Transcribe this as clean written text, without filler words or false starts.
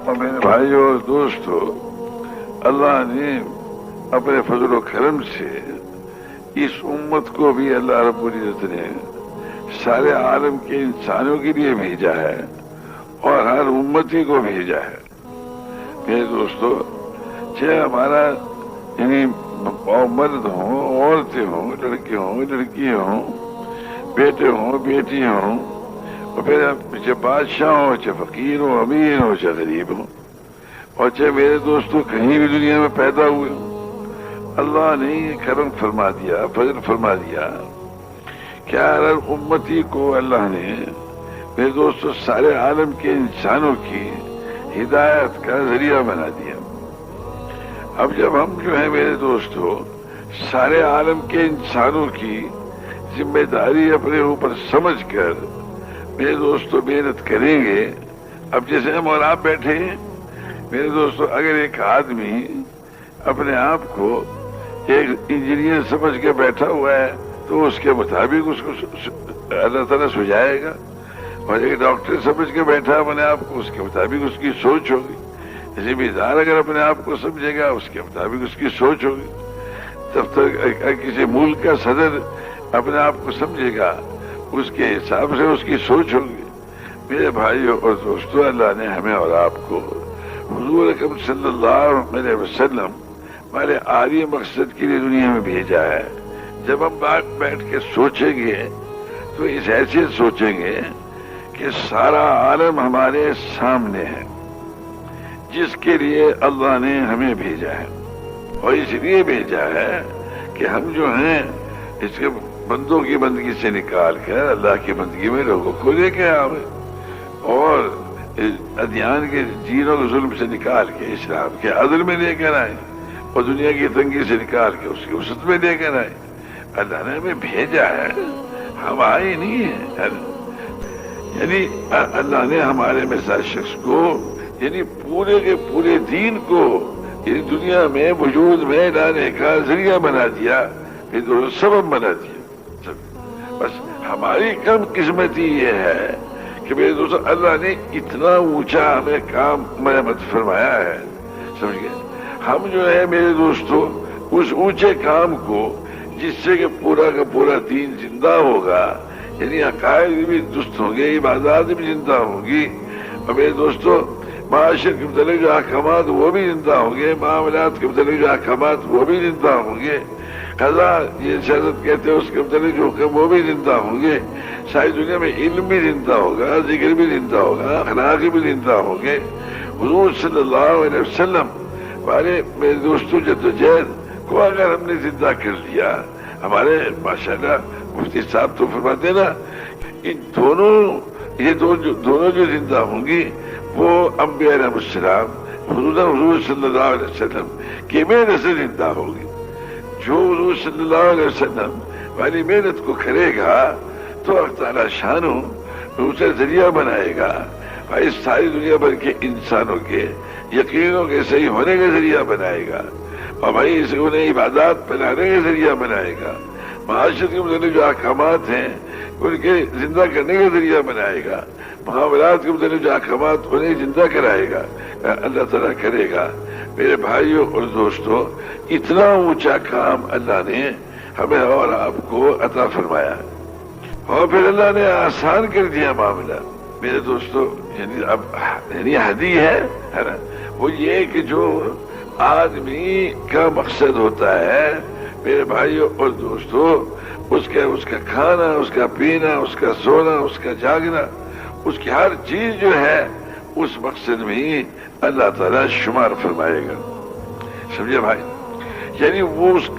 اور میرے بھائیوں اور دوستو، اللہ نے اپنے فضل و کرم سے اس امت کو بھی اللہ رب العزت نے سارے عالم کے انسانوں کے لیے بھیجا ہے اور ہر امتی کو بھیجا ہے۔ میرے دوستو، چاہے ہمارا یعنی مرد ہوں، عورتیں ہوں، لڑکے ہوں، لڑکی ہوں، بیٹے ہوں، بیٹی ہوں، اور پھر چاہے بادشاہ ہو، چاہے فقیر ہو، امیر ہو، چاہے غریب ہو، اور چاہے میرے دوستوں کہیں بھی دنیا میں پیدا ہوئے ہوں، اللہ نے یہ کرم فرما دیا، فضل فرما دیا کہ ہر امتی کو اللہ نے میرے دوستوں سارے عالم کے انسانوں کی ہدایت کا ذریعہ بنا دیا۔ اب جب ہم جو ہے میرے دوستو سارے عالم کے انسانوں کی ذمہ داری اپنے اوپر سمجھ کر میرے دوستو محنت کریں گے، اب جیسے ہم اور آپ بیٹھے ہیں میرے دوستو، اگر ایک آدمی اپنے آپ کو ایک انجینئر سمجھ کے بیٹھا ہوا ہے تو اس کے مطابق اس کو اللہ تعالیٰ سجائے گا، اور ایک ڈاکٹر سمجھ کے بیٹھا اپنے آپ کو اس کے مطابق اس کی سوچ ہوگی۔ ذمہ دار اگر اپنے آپ کو سمجھے گا اس کے مطابق اس کی سوچ ہوگی۔ جب تک کسی ملک کا صدر اپنے آپ کو سمجھے گا اس کے حساب سے اس کی سوچ ہوگی۔ میرے بھائیوں اور دوستوں، اللہ نے ہمیں اور آپ کو حضور اکرم صلی اللہ علیہ وسلم ہمارے عالی مقصد کے لیے دنیا میں بھیجا ہے۔ جب ہم بیٹھ کے سوچیں گے تو اس حیثیت سوچیں گے کہ سارا عالم ہمارے سامنے ہے جس کے لیے اللہ نے ہمیں بھیجا ہے، اور اس لیے بھیجا ہے کہ ہم جو ہیں اس کے بندوں کی بندگی سے نکال کر اللہ کی بندگی میں لوگوں کو لے کے آئے، اور ادیان کے دینوں کے ظلم سے نکال کے اسلام کے عدل میں لے کر آئے، اور دنیا کی تنگی سے نکال کے اس کی وسعت میں لے کر آئے۔ اللہ نے ہمیں بھیجا ہے، ہم آئے نہیں ہیں۔ یعنی اللہ نے ہمارے مثال شخص کو یعنی پورے کے پورے دین کو یعنی دنیا میں وجود میں لانے کا ذریعہ بنا دیا، پھر سبب بنا دیا۔ بس ہماری کم قسمتی یہ ہے کہ میرے دوستو اللہ نے اتنا اونچا ہمیں کام مرمت فرمایا ہے، سمجھ گئے؟ ہم جو ہے میرے دوستو اس اونچے کام کو جس سے کہ پورا کا پورا دین زندہ ہوگا، یعنی عقائد بھی درست ہوں گے، عبادات بھی زندہ ہوں گی، اور میرے دوستو معاشر کے متعلق جو احکامات وہ بھی زندہ ہوں گے، معاملات کے متعلق جو احکامات وہ بھی زندہ ہوں گے، قضا یہ سیاست کہتے ہیں اس کے متعلق جو حکم وہ بھی زندہ ہوں گے، ساری دنیا میں علم بھی زندہ ہوگا، ذکر بھی زندہ ہوگا، اخلاق بھی زندہ ہوں گے۔ حضور صلی اللہ علیہ وسلم والے میرے دوستوں جدوجہد کو اگر ہم نے زندہ کر لیا، ہمارے ماشاءاللہ مفتی صاحب تو فرماتے نا، ان دونوں جو زندہ ہوں گی وہ انبیاء علیہ السلام حضور صلی اللہ علیہ وسلم کی محنت سے زندہ ہوگی۔ جو حضور صلی اللہ علیہ وسلم والی محنت کو کرے گا تو اللہ تعالیٰ شانو اسے ذریعہ بنائے گا، اور اس ساری دنیا بھر کے انسانوں کے یقینوں کے صحیح ہونے کا ذریعہ بنائے گا، اور بھائی اسے انہیں عبادات بنانے کا ذریعہ بنائے گا، معاشرت کے متعلق جو احکامات ہیں ان کے زندہ کرنے کا ذریعہ بنائے گا، معاملات کے متعلق جو احکامات انہیں زندہ کرائے گا، اللہ تعالیٰ کرے گا۔ میرے بھائیوں اور دوستوں، اتنا اونچا کام اللہ نے ہمیں اور آپ کو عطا فرمایا، اور پھر اللہ نے آسان کر دیا معاملہ۔ میرے دوستوں یعنی حدی ہے نا، وہ یہ کہ جو آدمی کا مقصد ہوتا ہے میرے بھائیوں اور دوستوں، اس کا کھانا، اس کا پینا، اس کا سونا، اس کا جاگنا، اس کی ہر چیز جو ہے اس مقصد میں ہی اللہ تعالیٰ شمار فرمائے گا، سمجھے بھائی؟ یعنی وہ اس